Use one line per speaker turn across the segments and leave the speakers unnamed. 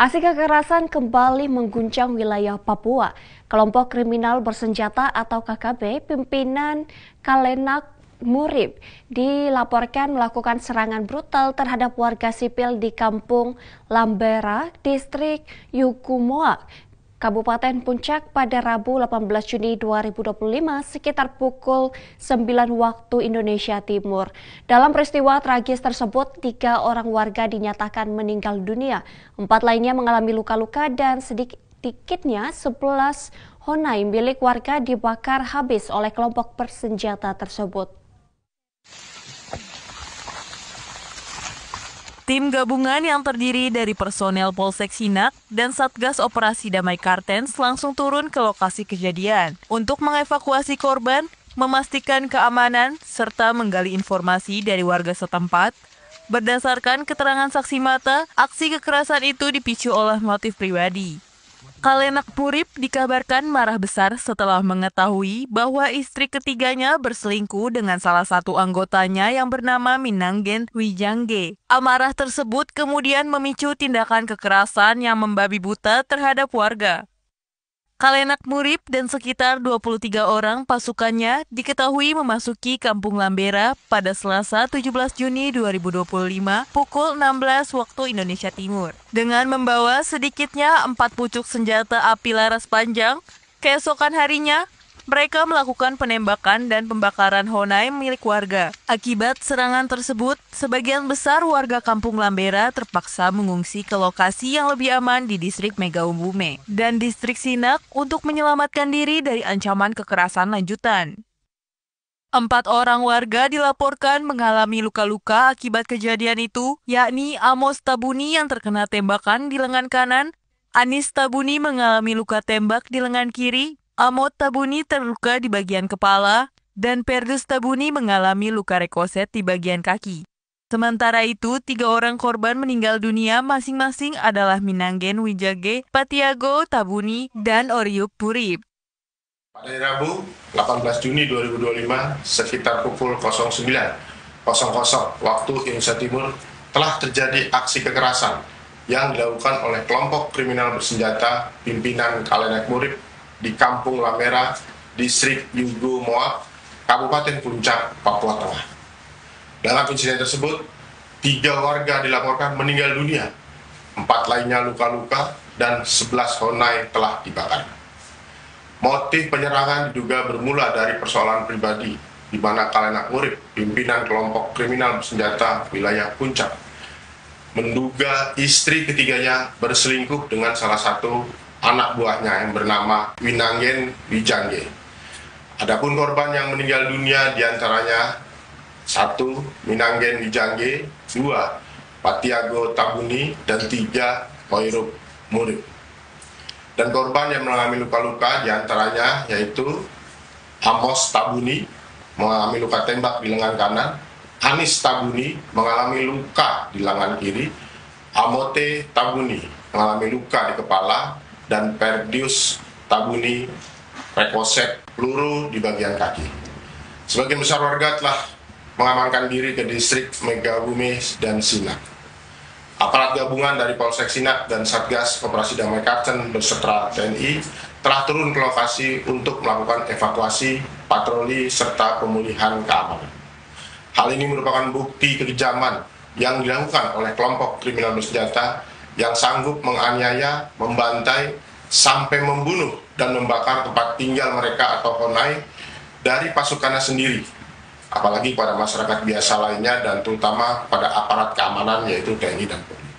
Aksi kekerasan kembali mengguncang wilayah Papua. Kelompok kriminal bersenjata atau KKB pimpinan Kalenak Murib dilaporkan melakukan serangan brutal terhadap warga sipil di Kampung Lambera, Distrik Yukumoa, Kabupaten Puncak pada Rabu 18 Juni 2025 sekitar pukul 9 waktu Indonesia Timur. Dalam peristiwa tragis tersebut, 3 orang warga dinyatakan meninggal dunia, 4 lainnya mengalami luka-luka dan sedikitnya 11 honai milik warga dibakar habis oleh kelompok bersenjata tersebut.
Tim gabungan yang terdiri dari personel Polsek Sinak dan Satgas Operasi Damai Kartens langsung turun ke lokasi kejadian untuk mengevakuasi korban, memastikan keamanan, serta menggali informasi dari warga setempat. Berdasarkan keterangan saksi mata, aksi kekerasan itu dipicu oleh motif pribadi. Kalenak Murib dikabarkan marah besar setelah mengetahui bahwa istri ketiganya berselingkuh dengan salah satu anggotanya yang bernama Minanggen Wijangge. Amarah tersebut kemudian memicu tindakan kekerasan yang membabi buta terhadap warga. Kalenak Murib dan sekitar 23 orang pasukannya diketahui memasuki Kampung Lambera pada Selasa 17 Juni 2025 pukul 16 waktu Indonesia Timur. Dengan membawa sedikitnya 4 pucuk senjata api laras panjang, keesokan harinya mereka melakukan penembakan dan pembakaran honai milik warga. Akibat serangan tersebut, sebagian besar warga Kampung Lambera terpaksa mengungsi ke lokasi yang lebih aman di Distrik Megaumbume dan Distrik Sinak untuk menyelamatkan diri dari ancaman kekerasan lanjutan. 4 orang warga dilaporkan mengalami luka-luka akibat kejadian itu, yakni Amos Tabuni yang terkena tembakan di lengan kanan, Anis Tabuni mengalami luka tembak di lengan kiri, Amot Tabuni terluka di bagian kepala, dan Perdus Tabuni mengalami luka rekoset di bagian kaki. Sementara itu, 3 orang korban meninggal dunia masing-masing adalah Minanggen Wijage, Patiago Tabuni, dan Oriup Purib.
Pada Rabu 18 Juni 2025 sekitar pukul 09.00 waktu Indonesia Timur telah terjadi aksi kekerasan yang dilakukan oleh kelompok kriminal bersenjata pimpinan Kalenak Murib di Kampung Lambera, Distrik Yukumoa, Kabupaten Puncak, Papua Tengah. Dalam insiden tersebut, 3 warga dilaporkan meninggal dunia, 4 lainnya luka-luka, dan 11 honai telah dibakar. Motif penyerangan diduga bermula dari persoalan pribadi, di mana Kalenak Murib, pimpinan kelompok kriminal bersenjata wilayah Puncak, menduga istri ketiganya berselingkuh dengan salah satu anak buahnya yang bernama Minanggen Wijangge. Adapun korban yang meninggal dunia diantaranya 1. Minanggen Wijangge, 2. Patiago Tabuni, dan 3. Oriup Purib. Dan korban yang mengalami luka-luka diantaranya yaitu Amos Tabuni mengalami luka tembak di lengan kanan, Anis Tabuni mengalami luka di lengan kiri, Amote Tabuni mengalami luka di kepala, dan Perdus Tabuni rekoset peluru di bagian kaki. Sebagian besar warga telah mengamankan diri ke Distrik Megaumbume dan Sinak. Aparat gabungan dari Polsek Sinak dan Satgas Operasi Damai Kartens beserta TNI telah turun ke lokasi untuk melakukan evakuasi, patroli, serta pemulihan keamanan. Hal ini merupakan bukti kekejaman yang dilakukan oleh kelompok kriminal bersenjata yang sanggup menganiaya, membantai, sampai membunuh dan membakar tempat tinggal mereka atau honai dari pasukannya sendiri, apalagi pada masyarakat biasa lainnya dan terutama pada aparat keamanan yaitu TNI dan Polri.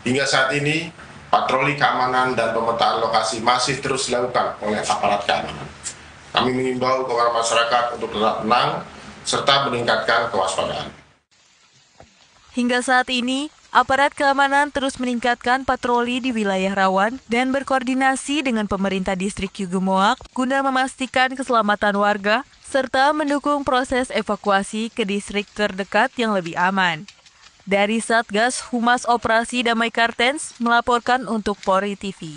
Hingga saat ini, patroli keamanan dan pemetaan lokasi masih terus dilakukan oleh aparat keamanan. Kami mengimbau kepada masyarakat untuk tetap tenang serta meningkatkan kewaspadaan.
Hingga saat ini, aparat keamanan terus meningkatkan patroli di wilayah rawan dan berkoordinasi dengan pemerintah Distrik Yukumoa guna memastikan keselamatan warga serta mendukung proses evakuasi ke distrik terdekat yang lebih aman. Dari Satgas Humas Operasi Damai Kartens melaporkan untuk Polri TV.